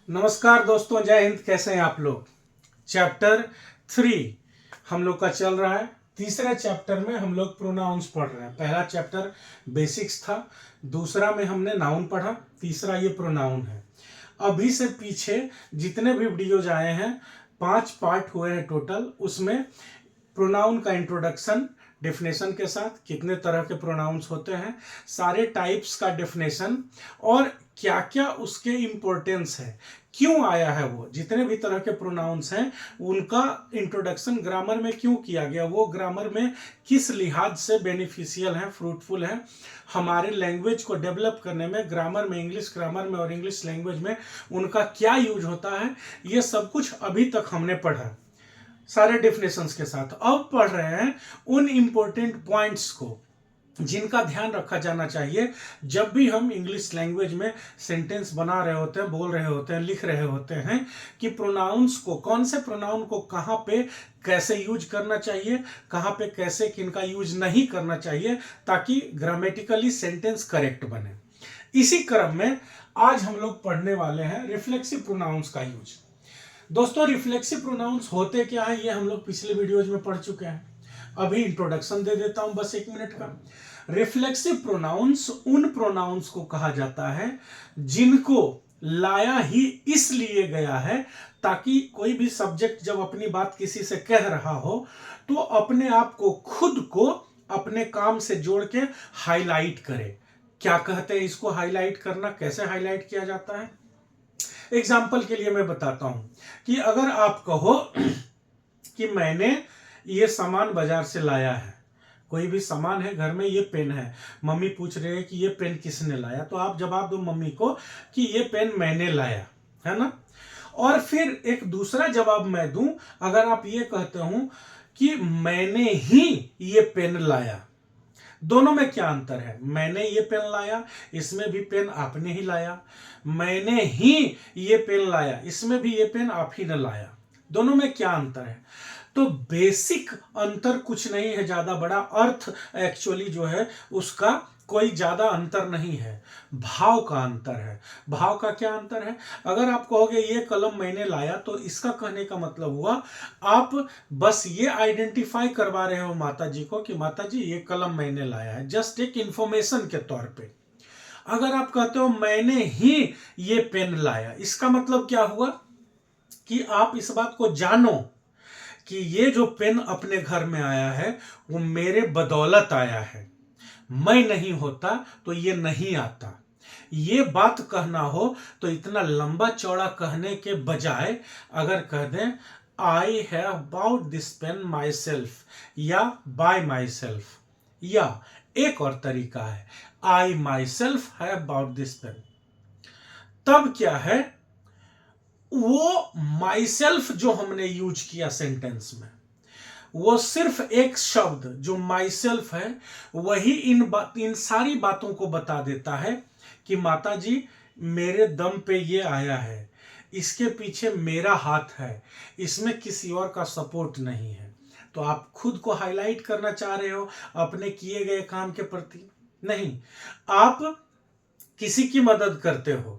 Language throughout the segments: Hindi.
नमस्कार दोस्तों, जय हिंद। कैसे हैं आप लोग। चैप्टर 3 हम लोग का चल रहा है। तीसरे चैप्टर में हम लोग प्रोनाउंस पढ़ रहे हैं। पहला चैप्टर बेसिक्स था, दूसरा में हमने नाउन पढ़ा, तीसरा ये प्रोनाउन है। अभी से पीछे जितने भी वीडियोज आए हैं, 5 पार्ट हुए हैं टोटल। उसमें प्रोनाउन का इंट्रोडक्शन डेफिनेशन के साथ, कितने तरह के प्रोनाउंस होते हैं, सारे टाइप्स का डेफिनेशन और क्या क्या उसके इंपॉर्टेंस है, क्यों आया है, वो जितने भी तरह के प्रोनाउंस हैं उनका इंट्रोडक्शन ग्रामर में क्यों किया गया, वो ग्रामर में किस लिहाज से बेनिफिशियल है, फ्रूटफुल है, हमारे लैंग्वेज को डेवलप करने में, ग्रामर में, इंग्लिश ग्रामर में और इंग्लिश लैंग्वेज में उनका क्या यूज होता है, ये सब कुछ अभी तक हमने पढ़ा सारे डेफिनेशंस के साथ। अब पढ़ रहे हैं उन इंपॉर्टेंट पॉइंट्स को जिनका ध्यान रखा जाना चाहिए जब भी हम इंग्लिश लैंग्वेज में सेंटेंस बना रहे होते हैं, बोल रहे होते हैं, लिख रहे होते हैं, कि प्रोनाउंस को, कौन से प्रोनाउन को कहाँ पे कैसे यूज करना चाहिए, कहाँ पे कैसे किनका यूज नहीं करना चाहिए, ताकि ग्रामेटिकली सेंटेंस करेक्ट बने। इसी क्रम में आज हम लोग पढ़ने वाले हैं रिफ्लेक्सिव प्रोनाउंस का यूज। दोस्तों, रिफ्लेक्सिव प्रोनाउंस होते क्या है, ये हम लोग पिछले वीडियोज में पढ़ चुके हैं। अभी इंट्रोडक्शन दे देता हूं बस 1 मिनट का। रिफ्लेक्सिव प्रोनाउंस उन प्रोनाउंस को कहा जाता है जिनको लाया ही इसलिए गया है ताकि कोई भी सब्जेक्ट जब अपनी बात किसी से कह रहा हो तो अपने आप को, खुद को अपने काम से जोड़ के हाईलाइट करे। क्या कहते हैं इसको हाईलाइट करना, कैसे हाईलाइट किया जाता है? एग्जाम्पल के लिए मैं बताता हूं कि अगर आप कहो कि मैंने ये सामान बाजार से लाया है, कोई भी सामान है घर में, ये पेन है, मम्मी पूछ रहे हैं कि ये पेन किसने लाया, तो आप जवाब दो मम्मी को कि ये पेन मैंने लाया, है ना। और फिर एक दूसरा जवाब मैं दूं, अगर आप ये कहते हो कि मैंने ही ये पेन लाया, दोनों में क्या अंतर है? मैंने ये पेन लाया, इसमें भी पेन आपने ही लाया। मैंने ही ये पेन लाया, इसमें भी ये पेन आप ही ने लाया। दोनों में क्या अंतर है? तो बेसिक अंतर कुछ नहीं है ज्यादा बड़ा, अर्थ एक्चुअली जो है उसका कोई ज्यादा अंतर नहीं है, भाव का अंतर है। भाव का क्या अंतर है? अगर आप कहोगे ये कलम मैंने लाया, तो इसका कहने का मतलब हुआ आप बस ये आइडेंटिफाई करवा रहे हो माता जी को कि माता जी ये कलम मैंने लाया है, जस्ट एक इंफॉर्मेशन के तौर पे। अगर आप कहते हो मैंने ही ये पेन लाया, इसका मतलब क्या हुआ कि आप इस बात को जानो कि ये जो पेन अपने घर में आया है वो मेरे बदौलत आया है, मैं नहीं होता तो ये नहीं आता। ये बात कहना हो तो इतना लंबा चौड़ा कहने के बजाय अगर कह दें I have bought this pen myself या बाय माई सेल्फ, या एक और तरीका है I myself have bought this pen, तब क्या है, वो माई सेल्फ जो हमने यूज किया सेंटेंस में, वो सिर्फ एक शब्द जो माई सेल्फ है वही इन सारी बातों को बता देता है कि माता जी मेरे दम पे ये आया है, इसके पीछे मेरा हाथ है, इसमें किसी और का सपोर्ट नहीं है। तो आप खुद को हाईलाइट करना चाह रहे हो अपने किए गए काम के प्रति? नहीं, आप किसी की मदद करते हो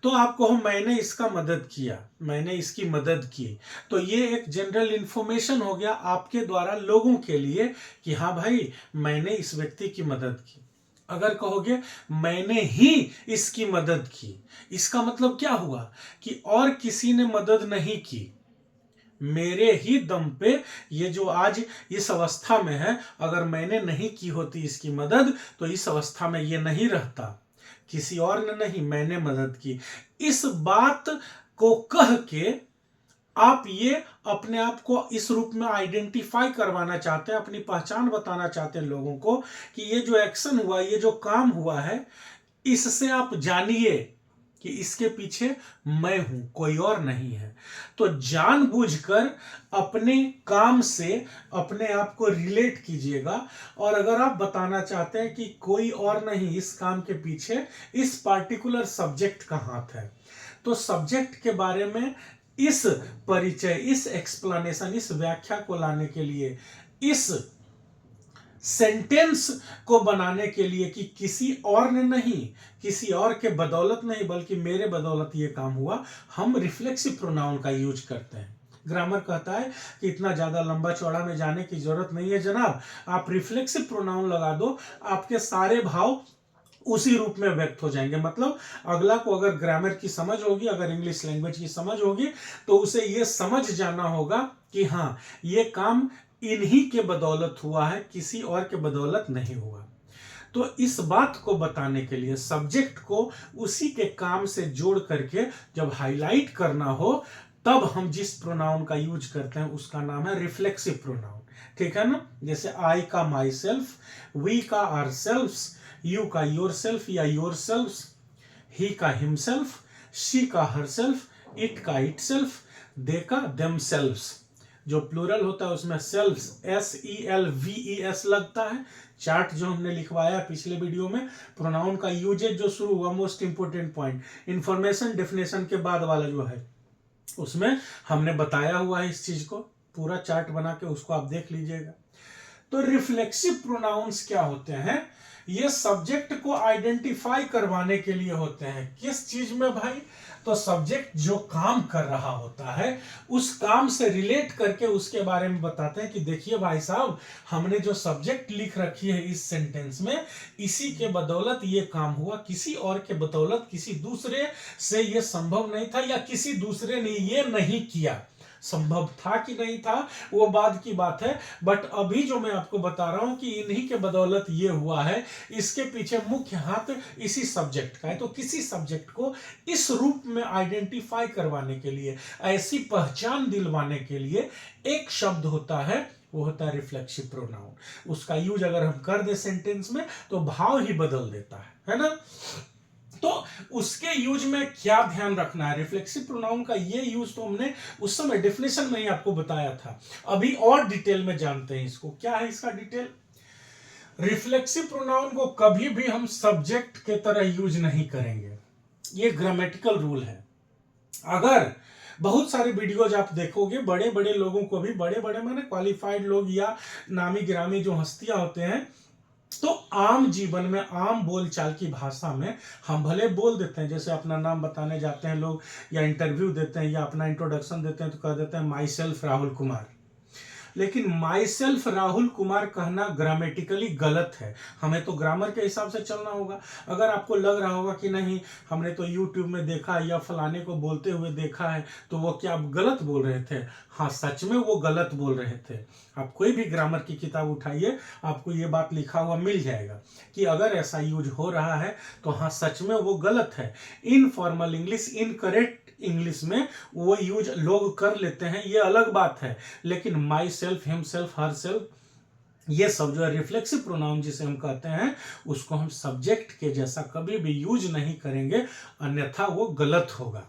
तो आप कहो मैंने इसका मदद किया, मैंने इसकी मदद की, तो ये एक जनरल इंफॉर्मेशन हो गया आपके द्वारा लोगों के लिए कि हाँ भाई मैंने इस व्यक्ति की मदद की। अगर कहोगे मैंने ही इसकी मदद की, इसका मतलब क्या हुआ कि और किसी ने मदद नहीं की, मेरे ही दम पे ये जो आज इस अवस्था में है, अगर मैंने नहीं की होती इसकी मदद तो इस अवस्था में ये नहीं रहता, किसी और ने नहीं, मैंने मदद की। इस बात को कह के आप ये अपने आप को इस रूप में आइडेंटिफाई करवाना चाहते हैं, अपनी पहचान बताना चाहते हैं लोगों को कि ये जो एक्शन हुआ, ये जो काम हुआ है, इससे आप जानिए कि इसके पीछे मैं हूं, कोई और नहीं है। तो जानबूझकर अपने काम से अपने आप को रिलेट कीजिएगा। और अगर आप बताना चाहते हैं कि कोई और नहीं इस काम के पीछे, इस पार्टिकुलर सब्जेक्ट का हाथ है, तो सब्जेक्ट के बारे में इस परिचय, इस एक्सप्लेनेशन, इस व्याख्या को लाने के लिए, इस सेंटेंस को बनाने के लिए कि किसी और ने नहीं, किसी और के बदौलत नहीं, बल्कि मेरे बदौलत ये काम हुआ, हम रिफ्लेक्सिव प्रोनाउन का यूज करते हैं। ग्रामर कहता है कि इतना ज़्यादा लंबा चौड़ा में जाने की जरूरत नहीं है जनाब, आप रिफ्लेक्सिव प्रोनाउन लगा दो, आपके सारे भाव उसी रूप में व्यक्त हो जाएंगे। मतलब अगला को अगर ग्रामर की समझ होगी, अगर इंग्लिश लैंग्वेज की समझ होगी, तो उसे ये समझ जाना होगा कि हाँ, ये काम इन्हीं के बदौलत हुआ है, किसी और के बदौलत नहीं हुआ। तो इस बात को बताने के लिए सब्जेक्ट को उसी के काम से जोड़ करके जब हाईलाइट करना हो, तब हम जिस प्रोनाउन का यूज करते हैं उसका नाम है रिफ्लेक्सिव प्रोनाउन। ठीक है ना? जैसे आई का माई सेल्फ, वी का आर सेल्फ्स, यू का योर सेल्फ या योर सेल्फ्स, ही का हिमसेल्फ, शी का हर सेल्फ, इट का इट सेल्फ, दे का देम सेल्फ्स। जो प्लूरल होता है उसमें सेल्फ्स SELVES लगता है। चार्ट जो हमने लिखवाया पिछले वीडियो में, प्रोनाउन का यूजेज जो शुरू हुआ, most important point, information definition के बाद वाला जो है, उसमें हमने बताया हुआ है इस चीज को, पूरा चार्ट बना के उसको आप देख लीजिएगा। तो रिफ्लेक्सिव प्रोनाउंस क्या होते हैं? ये सब्जेक्ट को आइडेंटिफाई करवाने के लिए होते हैं। किस चीज में भाई? तो सब्जेक्ट जो काम कर रहा होता है उस काम से रिलेट करके उसके बारे में बताते हैं कि देखिए भाई साहब, हमने जो सब्जेक्ट लिख रखी है इस सेंटेंस में, इसी के बदौलत ये काम हुआ, किसी और के बदौलत, किसी दूसरे से ये संभव नहीं था, या किसी दूसरे ने ये नहीं किया। संभव था कि नहीं था वो बाद की बात है, बट अभी जो मैं आपको बता रहा हूं कि इन्हीं के बदौलत ये हुआ है, इसके पीछे मुख्य हाथ इसी सब्जेक्ट का है। तो किसी सब्जेक्ट को इस रूप में आइडेंटिफाई करवाने के लिए, ऐसी पहचान दिलवाने के लिए एक शब्द होता है, वो होता है रिफ्लेक्सिव प्रोनाउन। उसका यूज अगर हम कर दे सेंटेंस में तो भाव ही बदल देता है ना? तो उसके यूज में क्या ध्यान रखना है? रिफ्लेक्सिव प्रोनाउन का ये यूज तो हमने उस समय डेफिनेशन में ही आपको बताया था, अभी और डिटेल में जानते हैं इसको। क्या है इसका डिटेल? रिफ्लेक्सिव प्रोनाउन को कभी भी हम सब्जेक्ट के तरह यूज नहीं करेंगे, ये ग्रामेटिकल रूल है। अगर बहुत सारे वीडियोज आप देखोगे, बड़े बड़े लोगों को भी, बड़े बड़े माने क्वालिफाइड लोग या नामी गिरामी जो हस्तियां होते हैं, तो आम जीवन में, आम बोलचाल की भाषा में हम भले बोल देते हैं, जैसे अपना नाम बताने जाते हैं लोग, या इंटरव्यू देते हैं, या अपना इंट्रोडक्शन देते हैं, तो कह देते हैं माई सेल्फ राहुल कुमार। लेकिन माई सेल्फ राहुल कुमार कहना ग्रामेटिकली गलत है। हमें तो ग्रामर के हिसाब से चलना होगा। अगर आपको लग रहा होगा कि नहीं, हमने तो यूट्यूब में देखा है या फलाने को बोलते हुए देखा है, तो वो क्या गलत बोल रहे थे? हाँ, सच में वो गलत बोल रहे थे। आप कोई भी ग्रामर की किताब उठाइए, आपको ये बात लिखा हुआ मिल जाएगा कि अगर ऐसा यूज हो रहा है तो हाँ, सच में वो गलत है। इनफॉर्मल इंग्लिश, इनकरेक्ट इंग्लिश में वो यूज लोग कर लेते हैं, ये अलग बात है। लेकिन my self, him self, her self, ये सब जो है रिफ्लेक्सिव प्रोनाउन जिसे हम कहते हैं, उसको हम सब्जेक्ट के जैसा कभी भी यूज नहीं करेंगे, अन्यथा वो गलत होगा।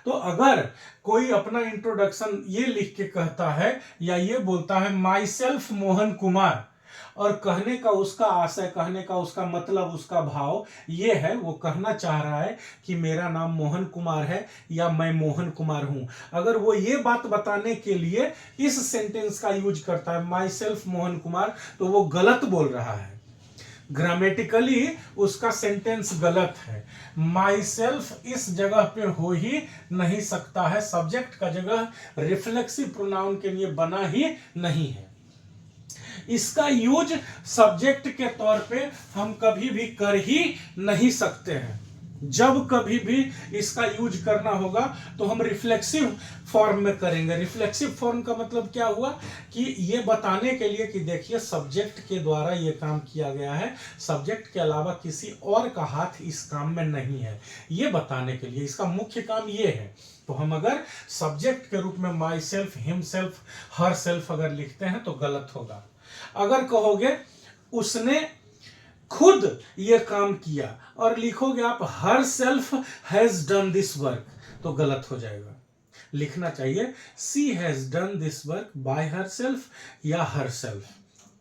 तो अगर कोई अपना इंट्रोडक्शन ये लिख के कहता है या ये बोलता है माई सेल्फ मोहन कुमार, और कहने का उसका आशय, कहने का उसका मतलब, उसका भाव ये है, वो कहना चाह रहा है कि मेरा नाम मोहन कुमार है या मैं मोहन कुमार हूं। अगर वो ये बात बताने के लिए इस सेंटेंस का यूज करता है माई सेल्फ मोहन कुमार, तो वो गलत बोल रहा है। ग्रामेटिकली उसका सेंटेंस गलत है। माई सेल्फ इस जगह पे हो ही नहीं सकता है, सब्जेक्ट का जगह रिफ्लेक्सिव प्रोनाउन के लिए बना ही नहीं है। इसका यूज सब्जेक्ट के तौर पे हम कभी भी कर ही नहीं सकते हैं। जब कभी भी इसका यूज करना होगा तो हम रिफ्लेक्सिव फॉर्म में करेंगे। रिफ्लेक्सिव फॉर्म का मतलब क्या हुआ कि ये बताने के लिए कि देखिए सब्जेक्ट के द्वारा ये काम किया गया है, सब्जेक्ट के अलावा किसी और का हाथ इस काम में नहीं है, ये बताने के लिए इसका मुख्य काम ये है। तो हम अगर सब्जेक्ट के रूप में my self, him self, her self अगर लिखते हैं तो गलत होगा। अगर कहोगे उसने खुद ये काम किया और लिखोगे आप herself has done this work, तो गलत हो जाएगा। लिखना चाहिए she has done this work by herself या हर सेल्फ,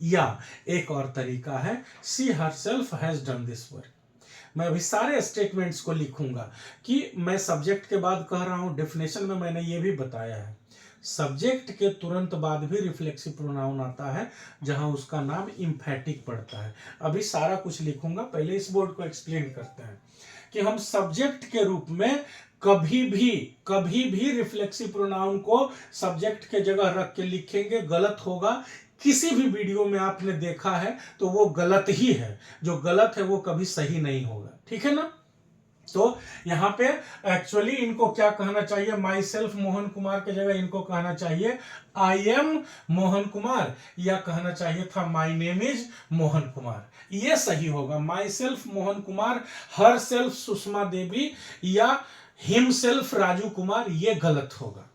या एक और तरीका है she herself has done this work. मैं अभी सारे स्टेटमेंट्स को लिखूंगा कि मैं सब्जेक्ट के बाद कह रहा हूं, डेफिनेशन में मैंने ये भी बताया है। सब्जेक्ट के तुरंत बाद भी रिफ्लेक्सिव प्रोनाउन आता है जहां उसका नाम इम्फेटिक पड़ता है। अभी सारा कुछ लिखूंगा, पहले इस वर्ड को एक्सप्लेन करते हैं कि हम सब्जेक्ट के रूप में कभी भी रिफ्लेक्सिव प्रोनाउन को सब्जेक्ट के जगह रख के लिखेंगे गलत होगा। किसी भी वीडियो में आपने देखा है तो वो गलत ही है, जो गलत है वो कभी सही नहीं होगा, ठीक है ना। तो यहाँ पे एक्चुअली इनको क्या कहना चाहिए, माई सेल्फ मोहन कुमार के जगह इनको कहना चाहिए आई एम मोहन कुमार, या कहना चाहिए था my name is Mohan Kumar, ये सही होगा। Myself Mohan Kumar, herself Sushma Devi, या हिम सेल्फ राजू कुमार, ये गलत होगा।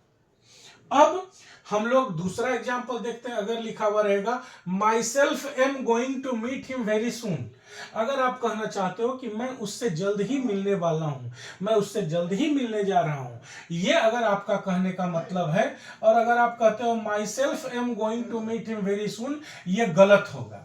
अब हम लोग दूसरा एग्जाम्पल देखते हैं। अगर लिखा हुआ रहेगा myself am going to meet him very soon, अगर आप कहना चाहते हो कि मैं उससे जल्द ही मिलने वाला हूं, मैं उससे जल्द ही मिलने जा रहा हूं, ये अगर आपका कहने का मतलब है, और अगर आप कहते हो myself am going to meet him very soon, ये गलत होगा।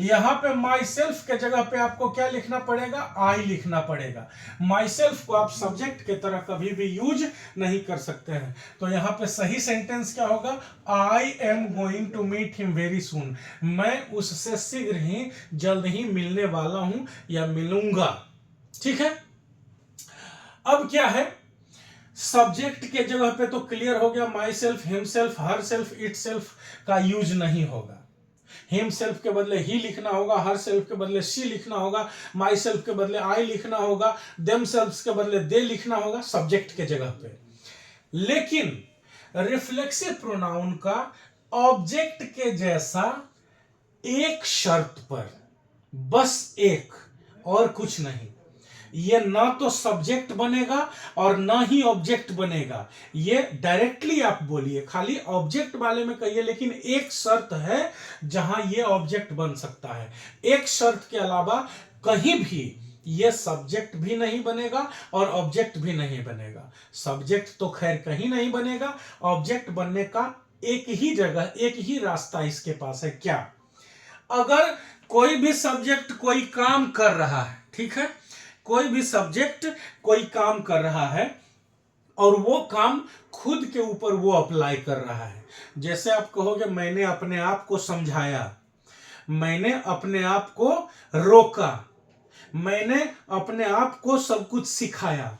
यहां पे माई सेल्फ के जगह पे आपको क्या लिखना पड़ेगा, आई लिखना पड़ेगा। माई सेल्फ को आप सब्जेक्ट के तरह कभी भी यूज नहीं कर सकते हैं। तो यहां पे सही सेंटेंस क्या होगा, I am going to meet him very soon, मैं उससे शीघ्र ही जल्द ही मिलने वाला हूं या मिलूंगा, ठीक है। अब क्या है, सब्जेक्ट के जगह पे तो क्लियर हो गया, my self, him self, her self, it self का यूज नहीं होगा। हिम सेल्फ के बदले ही लिखना होगा, हर सेल्फ के बदले शी लिखना होगा, माई सेल्फ के बदले आई लिखना होगा, देम सेल्फ के बदले दे लिखना होगा सब्जेक्ट के जगह पे। लेकिन रिफ्लेक्सिव प्रोनाउन का ऑब्जेक्ट के जैसा एक शर्त पर, बस एक, और कुछ नहीं, ये ना तो सब्जेक्ट बनेगा और ना ही ऑब्जेक्ट बनेगा। ये डायरेक्टली आप बोलिए, खाली ऑब्जेक्ट वाले में कहिए, लेकिन एक शर्त है जहां ये ऑब्जेक्ट बन सकता है। एक शर्त के अलावा कहीं भी ये सब्जेक्ट भी नहीं बनेगा और ऑब्जेक्ट भी नहीं बनेगा। सब्जेक्ट तो खैर कहीं नहीं बनेगा, ऑब्जेक्ट बनने का एक ही जगह, एक ही रास्ता इसके पास है। क्या, अगर कोई भी सब्जेक्ट कोई काम कर रहा है, ठीक है, कोई भी सब्जेक्ट कोई काम कर रहा है और वो काम खुद के ऊपर वो अप्लाई कर रहा है। जैसे आप कहोगे मैंने अपने आप को समझाया, मैंने अपने आप को रोका, मैंने अपने आप को सब कुछ सिखाया,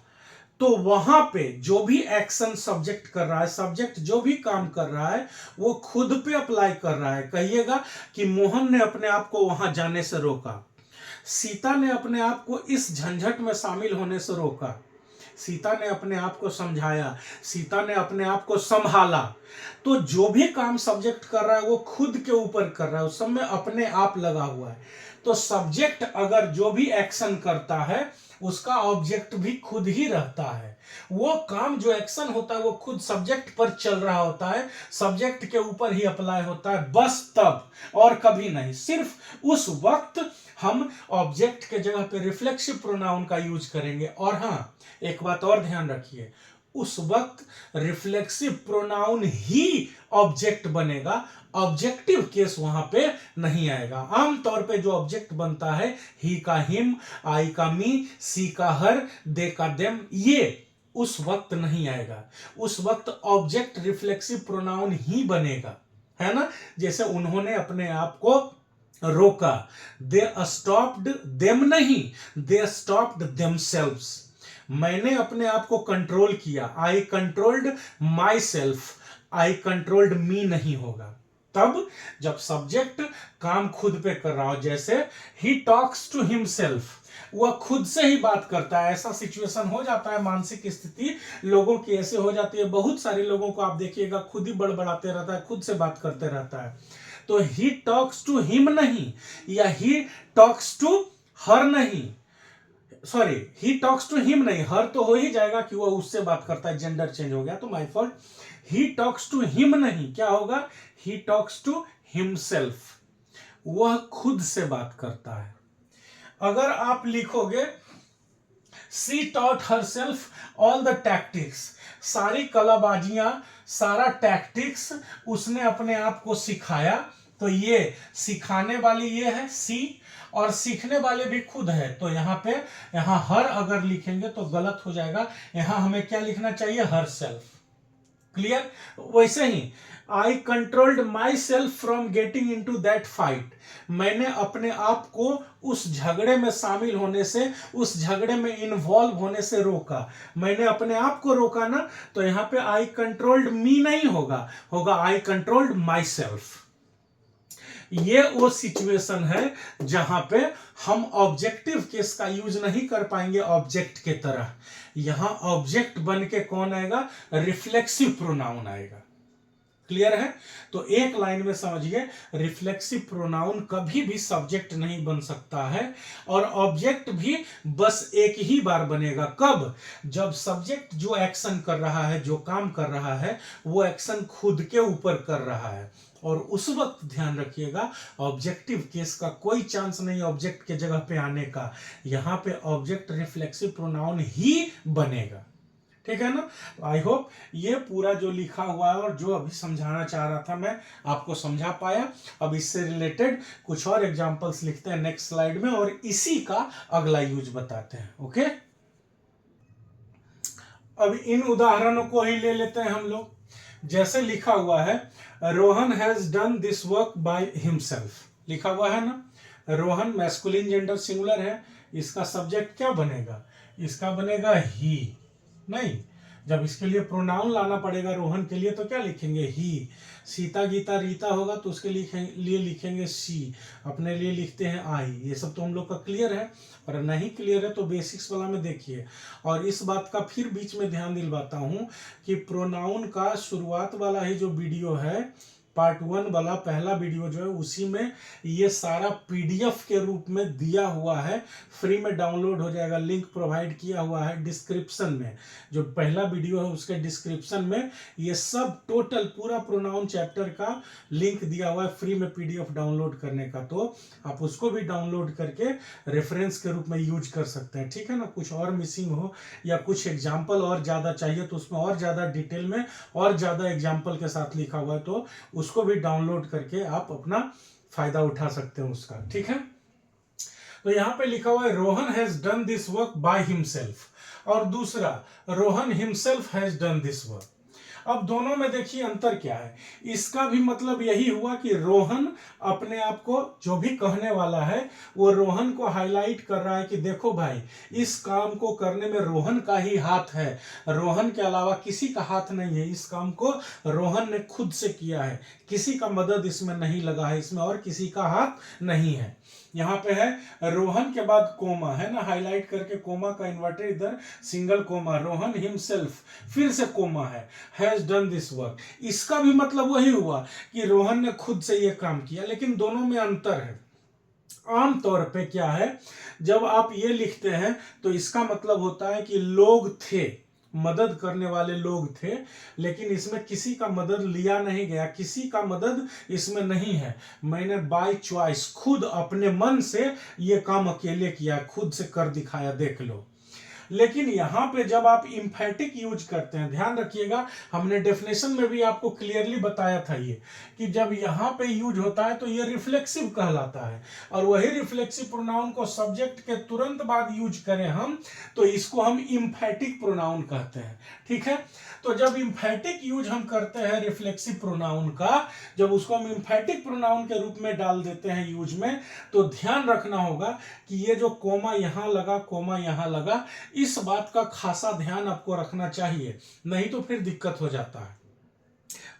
तो वहां पे जो भी एक्शन सब्जेक्ट कर रहा है, सब्जेक्ट जो भी काम कर रहा है वो खुद पे अप्लाई कर रहा है। कहिएगा कि मोहन ने अपने आप को वहां जाने से रोका, सीता ने अपने आप को इस झंझट में शामिल होने से रोका, सीता ने अपने आप को समझाया, सीता ने अपने आप को संभाला। तो जो भी काम सब्जेक्ट कर रहा है वो खुद के ऊपर कर रहा है, उस सब में अपने आप लगा हुआ है। तो सब्जेक्ट अगर जो भी एक्शन करता है उसका ऑब्जेक्ट भी खुद ही रहता है। वो काम जो एक्शन होता है वो खुद सब्जेक्ट पर चल रहा होता है, सब्जेक्ट के ऊपर ही अप्लाई होता है, बस तब और कभी नहीं। सिर्फ उस वक्त हम ऑब्जेक्ट के जगह पे रिफ्लेक्सिव प्रोनाउन का यूज करेंगे। और हाँ, एक बात और ध्यान रखिए, उस वक्त रिफ्लेक्सिव प्रोनाउन ही ऑब्जेक्ट बनेगा, ऑब्जेक्टिव केस वहां पे नहीं आएगा। आमतौर पे जो ऑब्जेक्ट बनता है ही का हिम, आई का मी, सी का हर, दे का देम, ये उस वक्त नहीं आएगा। उस वक्त ऑब्जेक्ट रिफ्लेक्सिव प्रोनाउन ही बनेगा, है ना। जैसे उन्होंने अपने आप को रोका, दे स्टॉप्ड देम नहीं, दे स्टॉप्ड देमसेल्व्स। मैंने अपने आप को कंट्रोल किया, I controlled myself, I controlled me नहीं होगा। तब जब सब्जेक्ट काम खुद पे कर रहा हो, जैसे ही टॉक्स टू हिमसेल्फ, वह खुद से ही बात करता है। ऐसा सिचुएशन हो जाता है, मानसिक स्थिति लोगों की ऐसे हो जाती है, बहुत सारे लोगों को आप देखिएगा खुद ही बड़बड़ाते रहता है, खुद से बात करते रहता है। तो ही टॉक्स टू हिम नहीं, या ही टॉक्स टू हर नहीं, sorry, he talks to him नहीं, हर तो हो ही जाएगा कि वह उससे बात करता है, जेंडर चेंज हो गया तो my fault. He talks to him नहीं, क्या होगा, ही टॉक्स टू हिमसेल्फ, वह खुद से बात करता है। अगर आप लिखोगे she taught herself all the tactics, सारी कलाबाजियां, सारा टैक्टिक्स उसने अपने आप को सिखाया, तो ये सिखाने वाली ये है सी, और सीखने वाले भी खुद है। तो यहाँ हर अगर लिखेंगे तो गलत हो जाएगा, यहां हमें क्या लिखना चाहिए, हर सेल्फ। क्लियर। वैसे ही I controlled myself from getting into that fight, मैंने अपने आप को उस झगड़े में शामिल होने से, उस झगड़े में इन्वॉल्व होने से रोका। मैंने अपने आप को रोका ना, तो यहां पे आई कंट्रोल्ड मी नहीं होगा, होगा आई कंट्रोल्ड माई सेल्फ। ये वो सिचुएशन है जहां पे हम ऑब्जेक्टिव केस का यूज नहीं कर पाएंगे ऑब्जेक्ट के तरह। यहां ऑब्जेक्ट बन के कौन आएगा, रिफ्लेक्सिव प्रोनाउन आएगा। क्लियर है। तो एक लाइन में समझिए, रिफ्लेक्सिव प्रोनाउन कभी भी सब्जेक्ट नहीं बन सकता है, और ऑब्जेक्ट भी बस एक ही बार बनेगा। कब, जब सब्जेक्ट जो एक्शन कर रहा है, जो काम कर रहा है, वो एक्शन खुद के ऊपर कर रहा है, और उस वक्त ध्यान रखिएगा ऑब्जेक्टिव केस का कोई चांस नहीं ऑब्जेक्ट के जगह पे आने का। यहां पे ऑब्जेक्ट रिफ्लेक्सिव प्रोनाउन ही बनेगा। ठीक है ना। आई होप ये पूरा जो लिखा हुआ है और जो अभी समझाना चाह रहा था मैं आपको समझा पाया। अब इससे रिलेटेड कुछ और एग्जांपल्स लिखते हैं नेक्स्ट स्लाइड में, और इसी का अगला यूज बताते हैं। ओके, अब इन उदाहरणों को ही ले लेते हैं हम लोग। जैसे लिखा हुआ है, Rohan has done this work by himself, लिखा हुआ है ना। रोहन मैस्कुलिन जेंडर सिंगुलर है, इसका सब्जेक्ट क्या बनेगा, इसका बनेगा ही। नहीं, जब इसके लिए प्रोनाउन लाना पड़ेगा रोहन के लिए तो क्या लिखेंगे, ही। सीता गीता रीता होगा तो उसके लिए लिखेंगे सी, अपने लिए लिखते हैं आई। ये सब तो हम लोग का क्लियर है, और नहीं क्लियर है तो बेसिक्स वाला में देखिए। और इस बात का फिर बीच में ध्यान दिलवाता हूं कि प्रोनाउन का शुरुआत वाला ही जो वीडियो है, पार्ट 1 वाला पहला वीडियो जो है, उसी में ये सारा पीडीएफ के रूप में दिया हुआ है, फ्री में डाउनलोड हो जाएगा। लिंक प्रोवाइड किया हुआ है डिस्क्रिप्शन में, जो पहला वीडियो है उसके डिस्क्रिप्शन में ये सब टोटल पूरा प्रोनाउन चैप्टर का लिंक दिया हुआ है फ्री में पीडीएफ डाउनलोड करने का। तो आप उसको भी डाउनलोड करके रेफरेंस के रूप में यूज कर सकते हैं। ठीक है ना। कुछ और मिसिंग हो या कुछ एग्जाम्पल और ज़्यादा चाहिए तो उसमें और ज़्यादा डिटेल में और ज़्यादा एग्जाम्पल के साथ लिखा हुआ है, तो उसको भी डाउनलोड करके आप अपना फायदा उठा सकते हैं उसका। ठीक है। तो यहां पे लिखा हुआ है Rohan has done this work by himself, और दूसरा Rohan himself has done this work. अब दोनों में देखिए अंतर क्या है। इसका भी मतलब यही हुआ कि रोहन अपने आप को, जो भी कहने वाला है वो रोहन को हाईलाइट कर रहा है कि देखो भाई, इस काम को करने में रोहन का ही हाथ है, रोहन के अलावा किसी का हाथ नहीं है। इस काम को रोहन ने खुद से किया है, किसी का मदद इसमें नहीं लगा है, इसमें और किसी का हाथ नहीं है। यहाँ पे है रोहन के बाद कोमा है ना, हाईलाइट करके कोमा का इन्वर्टेड, इधर सिंगल कोमा, रोहन हिमसेल्फ, फिर से कोमा है, हैज डन दिस वर्क। इसका भी मतलब वही हुआ कि रोहन ने खुद से ये काम किया, लेकिन दोनों में अंतर है। आमतौर पे क्या है, जब आप ये लिखते हैं तो इसका मतलब होता है कि लोग थे, मदद करने वाले लोग थे, लेकिन इसमें किसी का मदद लिया नहीं गया, किसी का मदद इसमें नहीं है। मैंने बाय चॉइस, खुद अपने मन से ये काम अकेले किया, खुद से कर दिखाया, देख लो। लेकिन यहां पे जब आप इंफैटिक यूज करते हैं, ध्यान रखिएगा, हमने डेफिनेशन में भी आपको क्लियरली बताया था ये, कि जब यहां पे यूज होता है तो ये रिफ्लेक्सिव कहलाता है, और वही रिफ्लेक्सिव प्रोनाउन को सब्जेक्ट के तुरंत बाद यूज करें हम, तो इसको हम इंफैटिक प्रोनाउन कहते हैं। ठीक है। तो जब इंफैटिक यूज हम करते हैं रिफ्लेक्सिव प्रोनाउन का, जब उसको हम इंफैटिक प्रोनाउन के रूप में डाल देते हैं यूज में, तो ध्यान रखना होगा कि ये जो कोमा यहां लगा, कोमा यहां लगा, इस बात का खासा ध्यान आपको रखना चाहिए, नहीं तो फिर दिक्कत हो जाता है।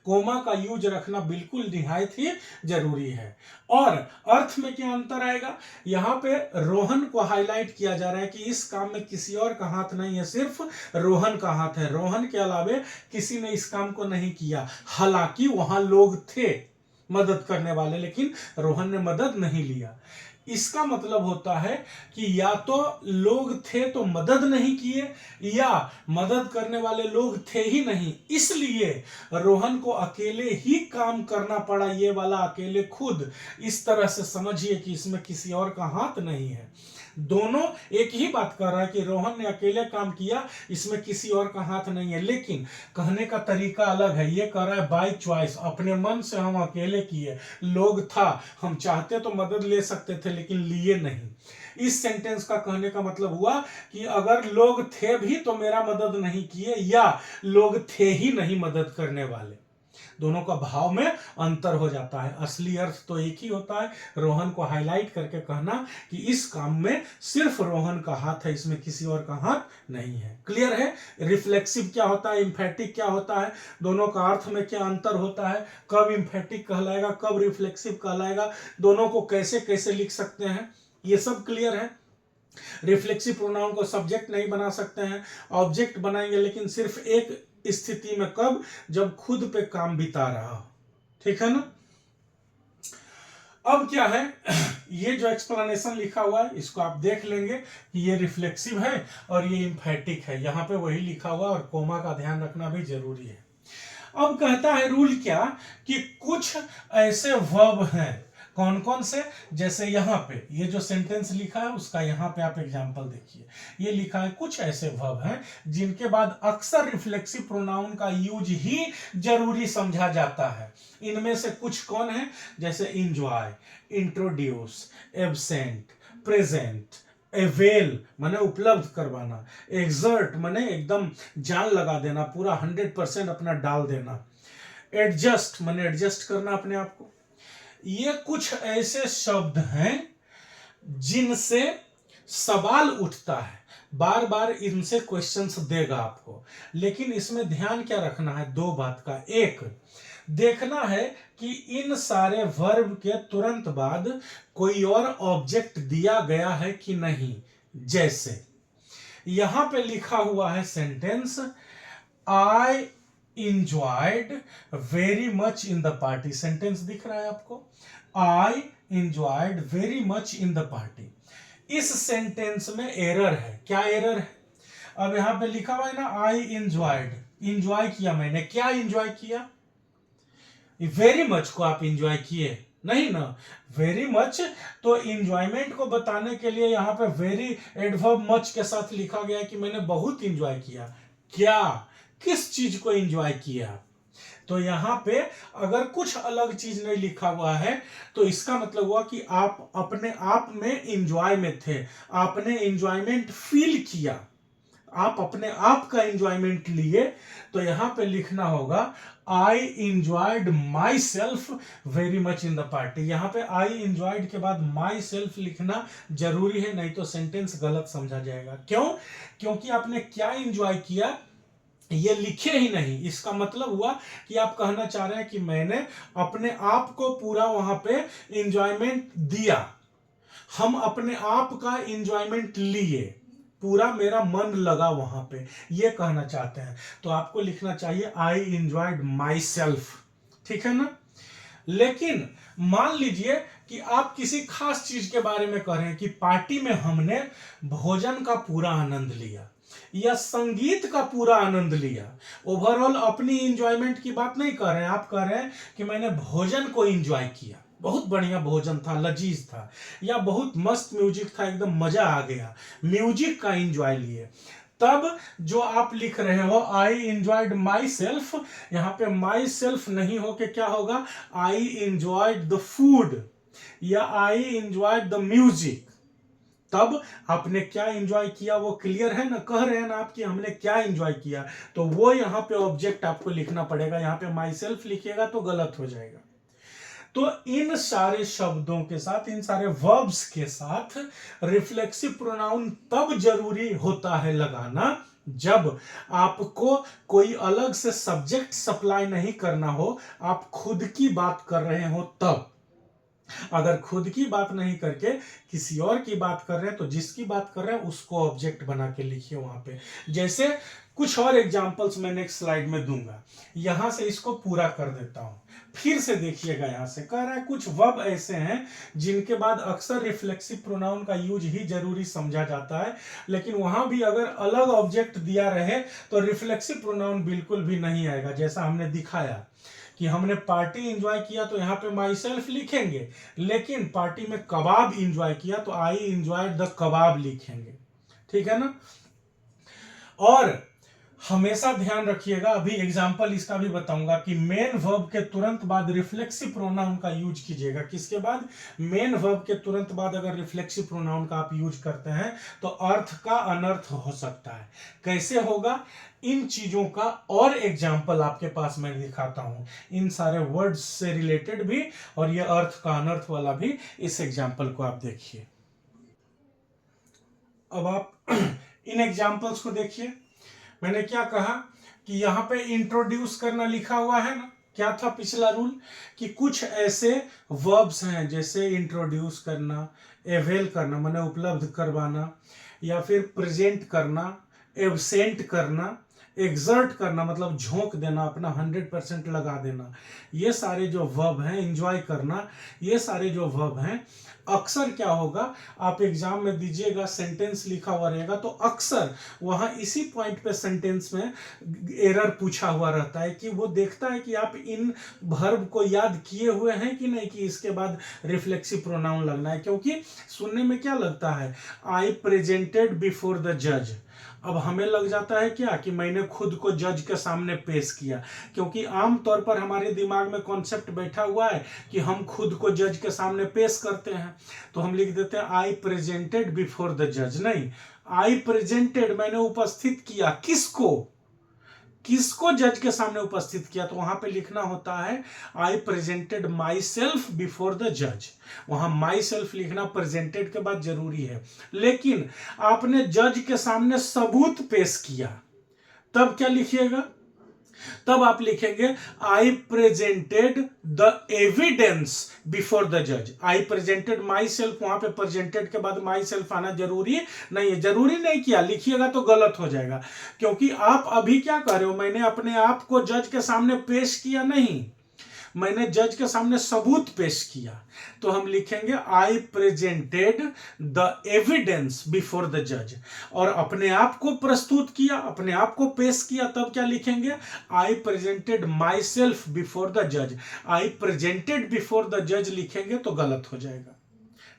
कोमा का यूज रखना बिल्कुल निहायत ही जरूरी है। और अर्थ में क्या अंतर आएगा, यहां पे रोहन को हाईलाइट किया जा रहा है कि इस काम में किसी और का हाथ नहीं है, सिर्फ रोहन का हाथ है, रोहन के अलावे किसी ने इस काम को नहीं किया। हालांकि वहां लोग थे मदद करने वाले, लेकिन रोहन ने मदद नहीं लिया। इसका मतलब होता है कि या तो लोग थे तो मदद नहीं किए, या मदद करने वाले लोग थे ही नहीं, इसलिए रोहन को अकेले ही काम करना पड़ा, ये वाला अकेले खुद। इस तरह से समझिए कि इसमें किसी और का हाथ नहीं है। दोनों एक ही बात कर रहा है कि रोहन ने अकेले काम किया, इसमें किसी और का हाथ नहीं है, लेकिन कहने का तरीका अलग है। ये कह रहा है बाय चॉइस, अपने मन से हम अकेले किए, लोग था, हम चाहते तो मदद ले सकते थे लेकिन लिए नहीं। इस सेंटेंस का कहने का मतलब हुआ कि अगर लोग थे भी तो मेरा मदद नहीं किए, या लोग थे ही नहीं मदद करने वाले। दोनों का भाव में अंतर हो जाता है, असली अर्थ तो एक ही होता है। रोहन को हाईलाइट करके कहना कि इस काम में सिर्फ रोहन का हाथ है, इसमें किसी और का हाथ नहीं है। क्लियर है? रिफ्लेक्सिव क्या होता है, इम्फेटिक क्या होता है, दोनों का अर्थ में क्या अंतर होता है, कब इम्फेटिक कहलाएगा, कब रिफ्लेक्सिव कहलाएगा, दोनों को कैसे कैसे लिख सकते हैं, ये सब क्लियर है। रिफ्लेक्सिव प्रोनाउन को सब्जेक्ट नहीं बना सकते हैं, ऑब्जेक्ट बनाएंगे, लेकिन सिर्फ एक स्थिति में, कब, जब खुद पे काम बिता रहा हो। ठीक है ना? अब क्या है, ये जो एक्सप्लेनेशन लिखा हुआ है इसको आप देख लेंगे कि ये रिफ्लेक्सिव है और ये इम्फेटिक है, यहां पे वही लिखा हुआ, और कोमा का ध्यान रखना भी जरूरी है। अब कहता है रूल क्या, कि कुछ ऐसे वर्ब हैं, कौन कौन से, जैसे यहां पे ये जो सेंटेंस लिखा है उसका यहां पे आप एग्जांपल देखिए, ये लिखा है कुछ ऐसे वर्ब हैं जिनके बाद अक्सर रिफ्लेक्सिव प्रोनाउन का यूज ही जरूरी समझा जाता है। इनमें से कुछ कौन है, जैसे enjoy, introduce, absent, present, avail माने उपलब्ध करवाना, एक्सर्ट माने एकदम जान लगा देना, पूरा 100% अपना डाल देना, एडजस्ट माने एडजस्ट करना अपने आप को। ये कुछ ऐसे शब्द हैं जिनसे सवाल उठता है, बार बार इनसे क्वेश्चंस देगा आपको, लेकिन इसमें ध्यान क्या रखना है, दो बात का। एक, देखना है कि इन सारे वर्ब के तुरंत बाद कोई और ऑब्जेक्ट दिया गया है कि नहीं। जैसे यहां पे लिखा हुआ है sentence, I enjoyed very much in the party। Sentence दिख रहा है आपको, I enjoyed very much in the party। इस सेंटेंस में एरर है। क्या एरर है? अब यहां पे लिखा हुआ है ना, I enjoyed, इंजॉय किया मैंने, क्या इंजॉय किया? वेरी मच को आप इंजॉय किए नहीं ना, वेरी मच तो इंजॉयमेंट को बताने के लिए यहां पे वेरी एडवर्ब मच के साथ लिखा गया है कि मैंने बहुत इंजॉय किया। क्या, किस चीज को एंजॉय किया? तो यहां पे अगर कुछ अलग चीज नहीं लिखा हुआ है तो इसका मतलब हुआ कि आप अपने आप में एंजॉय में थे, आपने एंजॉयमेंट फील किया, आप अपने आप का एंजॉयमेंट लिए। तो यहां पे लिखना होगा, I enjoyed myself very much in the party. यहां पे आई इंजॉयड के बाद माई सेल्फ लिखना जरूरी है, नहीं तो सेंटेंस गलत समझा जाएगा। क्यों? क्योंकि आपने क्या इंजॉय किया ये लिखे ही नहीं। इसका मतलब हुआ कि आप कहना चाह रहे हैं कि मैंने अपने आप को पूरा वहां पे इंजॉयमेंट दिया, हम अपने आप का इंजॉयमेंट लिए, पूरा मेरा मन लगा वहां पे, ये कहना चाहते हैं। तो आपको लिखना चाहिए आई इंजॉयड माई सेल्फ। ठीक है ना? लेकिन मान लीजिए कि आप किसी खास चीज के बारे में कह रहे हैं कि पार्टी में हमने भोजन का पूरा आनंद लिया या संगीत का पूरा आनंद लिया। ओवरऑल अपनी इंजॉयमेंट की बात नहीं कर रहे हैं, आप कह रहे हैं कि मैंने भोजन को इंजॉय किया, बहुत बढ़िया भोजन था, लजीज था, या बहुत मस्त म्यूजिक था, एकदम मजा आ गया, म्यूजिक का इंजॉय लिए। तब जो आप लिख रहे हो आई इंजॉयड माई सेल्फ, यहां पे माई सेल्फ नहीं हो के क्या होगा, आई इंजॉयड द फूड या आई इंजॉयड द म्यूजिक। तब आपने क्या एंजॉय किया वो क्लियर है ना, कह रहे हैं ना आप कि हमने क्या एंजॉय किया, तो वो यहां पे ऑब्जेक्ट आपको लिखना पड़ेगा। यहां पे माई सेल्फ लिखिएगा तो गलत हो जाएगा। तो इन सारे शब्दों के साथ, इन सारे वर्ब्स के साथ रिफ्लेक्सिव प्रोनाउन तब जरूरी होता है लगाना जब आपको कोई अलग से सब्जेक्ट सप्लाई नहीं करना हो, आप खुद की बात कर रहे हो तब। अगर खुद की बात नहीं करके किसी और की बात कर रहे हैं तो जिसकी बात कर रहे हैं उसको ऑब्जेक्ट बना के लिखिए वहां पे। जैसे कुछ और एग्जांपल्स मैं नेक्स्ट स्लाइड में दूंगा, यहां से इसको पूरा कर देता हूं। फिर से देखिएगा, यहां से कह रहा है कुछ वर्ब ऐसे हैं जिनके बाद अक्सर रिफ्लेक्सिव प्रोनाउन का यूज ही जरूरी समझा जाता है, लेकिन वहां भी अगर अलग ऑब्जेक्ट दिया रहे तो रिफ्लेक्सिव प्रोनाउन बिल्कुल भी नहीं आएगा। जैसा हमने दिखाया कि हमने पार्टी एंजॉय किया तो यहाँ पे माई सेल्फ लिखेंगे, लेकिन पार्टी में कबाब एंजॉय किया तो आई एंजॉयड द कबाब लिखेंगे। ठीक है ना। और हमेशा ध्यान रखिएगा, अभी एग्जांपल इसका भी बताऊंगा कि मेन वर्ब के तुरंत बाद रिफ्लेक्सिव प्रोनाउन का यूज कीजिएगा। किसके बाद? मेन वर्ब के तुरंत बाद अगर रिफ्लेक्सिव प्रोनाउन का आप यूज करते हैं तो अर्थ का अनर्थ हो सकता है। कैसे होगा? इन चीजों का और एग्जाम्पल आपके पास मैं दिखाता हूं, इन सारे वर्ड्स से रिलेटेड भी और ये अर्थ का अनर्थ वाला भी। इस एग्जाम्पल को आप देखिए। अब आप इन एग्जाम्पल्स को देखिए। मैंने क्या कहा कि यहां पे इंट्रोड्यूस करना लिखा हुआ है ना। क्या था पिछला रूल? कि कुछ ऐसे वर्ब्स हैं जैसे इंट्रोड्यूस करना, एवेल करना माने उपलब्ध करवाना, या फिर प्रेजेंट करना, एब्सेंट करना, एग्जर्ट करना मतलब झोंक देना, अपना 100% लगा देना। ये सारे जो वर्ब हैं, एंजॉय करना, ये सारे जो वर्ब हैं, अक्सर क्या होगा, आप एग्जाम में दीजिएगा, सेंटेंस लिखा हुआ रहेगा तो अक्सर वहां इसी पॉइंट पे सेंटेंस में एरर पूछा हुआ रहता है कि वो देखता है कि आप इन वर्ब को याद किए हुए हैं कि नहीं, कि इसके बाद रिफ्लेक्सिव प्रोनाउन लगना है। क्योंकि सुनने में क्या लगता है, आई प्रेजेंटेड बिफोर द जज। अब हमें लग जाता है क्या कि मैंने खुद को जज के सामने पेश किया, क्योंकि आमतौर पर हमारे दिमाग में कॉन्सेप्ट बैठा हुआ है कि हम खुद को जज के सामने पेश करते हैं। तो हम लिख देते हैं आई प्रेजेंटेड बिफोर द जज। नहीं, आई प्रेजेंटेड मैंने उपस्थित किया। किसको? किसको जज के सामने उपस्थित किया? तो वहां पे लिखना होता है आई presented myself before the जज। वहां माई सेल्फ लिखना प्रेजेंटेड के बाद जरूरी है। लेकिन आपने जज के सामने सबूत पेश किया, तब क्या लिखिएगा? तब आप लिखेंगे I presented the evidence before the जज। आई प्रेजेंटेड माई सेल्फ, वहां पे प्रेजेंटेड के बाद माई सेल्फ आना जरूरी नहीं है। जरूरी नहीं किया, लिखिएगा तो गलत हो जाएगा, क्योंकि आप अभी क्या कर रहे हो, मैंने अपने आप को जज के सामने पेश किया नहीं, मैंने जज के सामने सबूत पेश किया। तो हम लिखेंगे I presented the evidence before the जज, और अपने आप को प्रस्तुत किया, अपने आप को पेश किया, तब क्या लिखेंगे? I presented myself before the जज। आई प्रेजेंटेड बिफोर द जज लिखेंगे तो गलत हो जाएगा।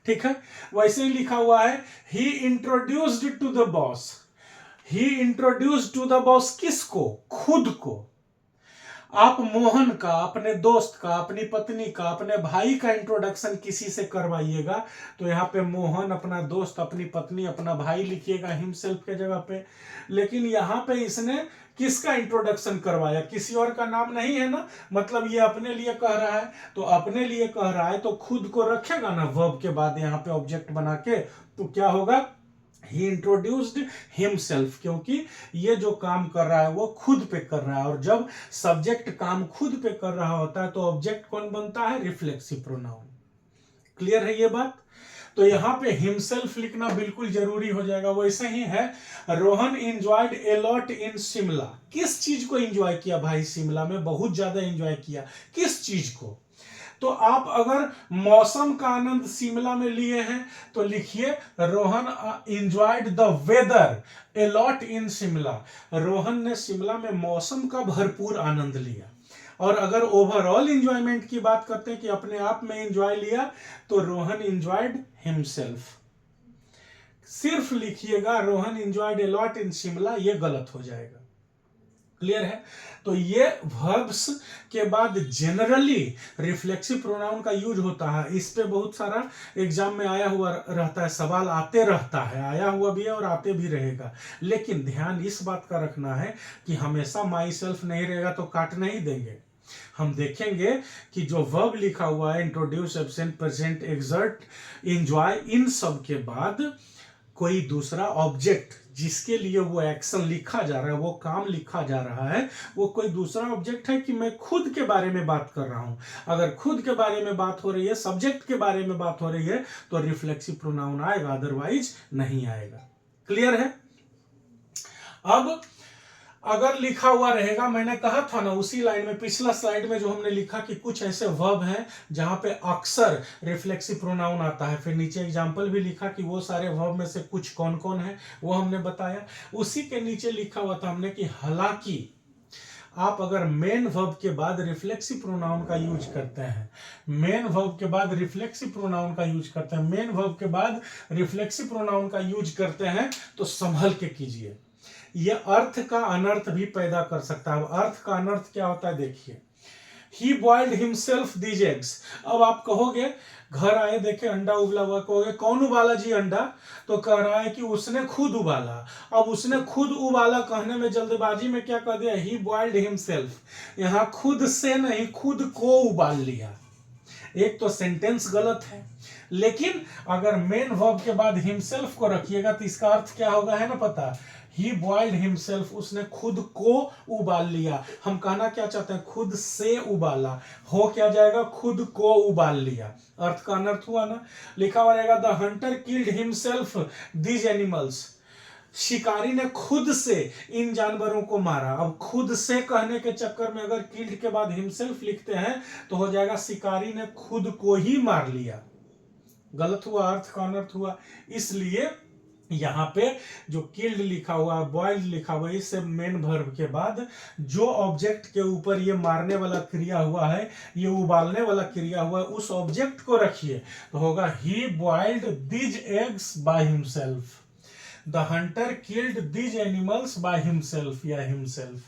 ठीक है। वैसे ही लिखा हुआ है he introduced to the boss. He introduced to the boss किसको? खुद को। आप मोहन का, अपने दोस्त का, अपनी पत्नी का, अपने भाई का इंट्रोडक्शन किसी से करवाइएगा तो यहाँ पे मोहन, अपना दोस्त, अपनी पत्नी, अपना भाई लिखिएगा हिमसेल्फ के जगह पे। लेकिन यहाँ पे इसने किसका इंट्रोडक्शन करवाया? किसी और का नाम नहीं है ना, मतलब ये अपने लिए कह रहा है। तो अपने लिए कह रहा है तो खुद को रखेगा ना वर्ब के बाद यहाँ पे ऑब्जेक्ट बना के, तो क्या होगा? He introduced himself, क्योंकि ये जो काम कर रहा है वो खुद पे कर रहा है, और जब सब्जेक्ट काम खुद पे कर रहा होता है तो ऑब्जेक्ट कौन बनता है? Reflexive pronoun. क्लियर है ये बात? तो यहां पे हिमसेल्फ लिखना बिल्कुल जरूरी हो जाएगा। वैसे ही है Rohan enjoyed A lot in Shimla. किस चीज को एंजॉय किया भाई? शिमला में बहुत ज्यादा एंजॉय किया। किस चीज को? तो आप अगर मौसम का आनंद शिमला में लिए हैं तो लिखिए Rohan enjoyed the weather a lot in Shimla. Rohan ने शिमला में मौसम का भरपूर आनंद लिया। और अगर ओवरऑल एंजॉयमेंट की बात करते हैं कि अपने आप में एंजॉय लिया, तो रोहन एंजॉयड हिमसेल्फ। सिर्फ लिखिएगा Rohan enjoyed A lot in Shimla, ये गलत हो जाएगा। क्लियर है? तो ये वर्ब्स के बाद जनरली रिफ्लेक्सिव प्रोनाउन का यूज होता है। इस पे बहुत सारा एग्जाम में आया हुआ रहता है, सवाल आते रहता है, आया हुआ भी है और आते भी रहेगा। लेकिन ध्यान इस बात का रखना है कि हमेशा माई सेल्फ नहीं रहेगा तो काट नहीं देंगे। हम देखेंगे कि जो वर्ब लिखा हुआ है introduce, absent, present, exert, enjoy, इन सब के बाद कोई दूसरा ऑब्जेक्ट जिसके लिए वो एक्शन लिखा जा रहा है, वो काम लिखा जा रहा है, वो कोई दूसरा ऑब्जेक्ट है कि मैं खुद के बारे में बात कर रहा हूं। अगर खुद के बारे में बात हो रही है, सब्जेक्ट के बारे में बात हो रही है, तो रिफ्लेक्सिव प्रोनाउन आएगा, अदरवाइज नहीं आएगा। क्लियर है? अब अगर लिखा हुआ रहेगा, मैंने कहा था ना उसी लाइन में, पिछला स्लाइड में जो हमने लिखा कि कुछ ऐसे वर्ब हैं जहां पे अक्सर रिफ्लेक्सिव प्रोनाउन आता है, फिर नीचे एग्जांपल भी लिखा कि वो सारे वर्ब में से कुछ कौन कौन है वो हमने बताया। उसी के नीचे लिखा हुआ था हमने कि हालांकि आप अगर मेन वर्ब के बाद रिफ्लेक्सिव प्रोनाउन का यूज करते हैं, मेन वर्ब के बाद रिफ्लेक्सिव प्रोनाउन का यूज करते हैं, मेन वर्ब के बाद रिफ्लेक्सिव प्रोनाउन का यूज करते हैं, तो संभल के कीजिए। यह अर्थ का अनर्थ भी पैदा कर सकता है। अर्थ का अनर्थ क्या होता है देखिए, ही बॉइल्ड हिमसेल्फ दीज एग्स। अब आप कहोगे, घर आए देखे अंडा उबला हुआ, कहोगे कौन उबाला जी अंडा, तो कह रहा है कि उसने खुद उबाला। अब उसने खुद उबाला कहने में जल्दबाजी में क्या कह दिया, ही बॉइल्ड हिमसेल्फ। यहां खुद से नहीं, खुद को उबाल लिया। एक तो सेंटेंस गलत है, लेकिन अगर मेन वर्ब के बाद हिमसेल्फ को रखिएगा तो इसका अर्थ क्या होगा है ना पता, ही बॉइल्ड हिमसेल्फ, उसने खुद को उबाल लिया। हम कहना क्या चाहते हैं, खुद से उबाला, हो क्या जाएगा, खुद को उबाल लिया। अर्थ का अनर्थ हुआ ना। लिखा हुआ रहेगा the hunter killed himself these animals. शिकारी ने खुद से इन जानवरों को मारा। अब खुद से कहने के चक्कर में अगर किल्ड के बाद हिमसेल्फ लिखते हैं तो हो जाएगा शिकारी ने खुद को ही मार लिया। गलत हुआ, अर्थ का अनर्थ हुआ। इसलिए यहां पे जो किल्ड लिखा हुआ, बॉइल्ड लिखा हुआ, इससे मेन वर्ब के बाद जो ऑब्जेक्ट के ऊपर ये मारने वाला क्रिया हुआ है, ये उबालने वाला क्रिया हुआ है, उस ऑब्जेक्ट को रखिए तो होगा he boiled these eggs by himself. The hunter killed these animals by himself या हिमसेल्फ।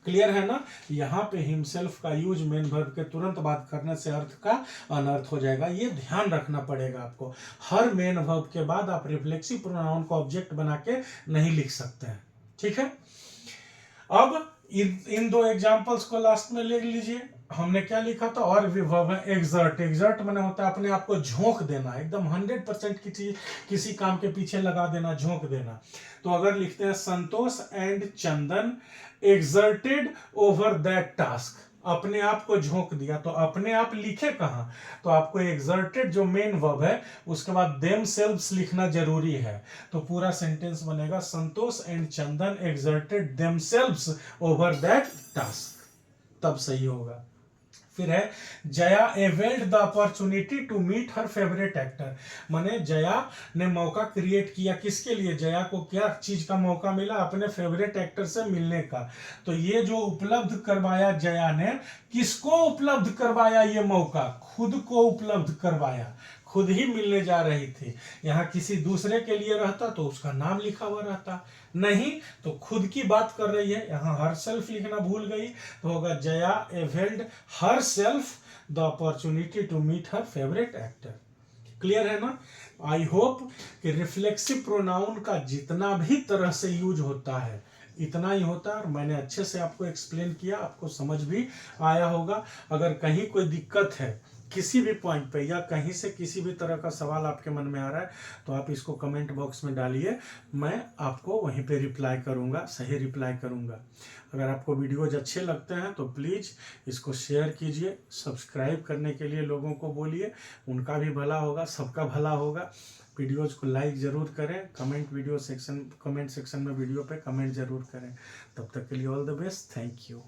क्लियर है ना। यहाँ पे हिमसेल्फ का यूज मेन वर्ब के तुरंत बाद करने से अर्थ का अनर्थ हो जाएगा। ये ध्यान रखना पड़ेगा आपको। हर मेन वर्ब के बाद आप रिफ्लेक्सिव प्रोनाउन को ऑब्जेक्ट बना के नहीं लिख सकते हैं। ठीक है। अब इन दो एग्जांपल्स को लास्ट में ले लीजिए। हमने क्या लिखा था, और भी वर्ब है एग्जर्ट। एग्जर्ट माने होता है अपने आप को झोंक देना, एकदम 100% किसी काम के पीछे लगा देना, झोंक देना। तो अगर लिखते हैं Santosh and Chandan exerted over that task, अपने आप को झोंक दिया। तो अपने आप लिखे कहां, तो आपको एग्जर्टेड जो मेन वर्ब है उसके बाद देमसेल्व्स लिखना जरूरी है। तो पूरा सेंटेंस बनेगा Santosh and Chandan exerted themselves over that task, तब सही होगा। फिर है Jaya availed the opportunity to meet her favourite actor. माने जया ने मौका क्रिएट किया, किसके लिए, जया को क्या चीज का मौका मिला, अपने फेवरेट एक्टर से मिलने का। तो ये जो उपलब्ध करवाया जया ने, किसको उपलब्ध करवाया ये मौका, खुद को उपलब्ध करवाया, खुद ही मिलने जा रही थी। यहाँ किसी दूसरे के लिए रहता तो उसका नाम लिखा हुआ रहता, नहीं तो खुद की बात कर रही है। यहाँ हर सेल्फ लिखना भूल गई तो होगा Jaya availed herself the opportunity to meet her favourite actor. Clear है ना। आई होप कि रिफ्लेक्सिव प्रोनाउन का जितना भी तरह से यूज होता है इतना ही होता है, और मैंने अच्छे से आपको एक्सप्लेन किया, आपको समझ भी आया होगा। अगर कहीं कोई दिक्कत है किसी भी पॉइंट पे, या कहीं से किसी भी तरह का सवाल आपके मन में आ रहा है, तो आप इसको कमेंट बॉक्स में डालिए, मैं आपको वहीं पे रिप्लाई करूंगा, सही रिप्लाई करूंगा। अगर आपको वीडियोज अच्छे लगते हैं तो प्लीज़ इसको शेयर कीजिए, सब्सक्राइब करने के लिए लोगों को बोलिए, उनका भी भला होगा, सबका भला होगा। वीडियोज को लाइक ज़रूर करें, कमेंट सेक्शन में वीडियो पे कमेंट ज़रूर करें। तब तक के लिए all the best, thank you.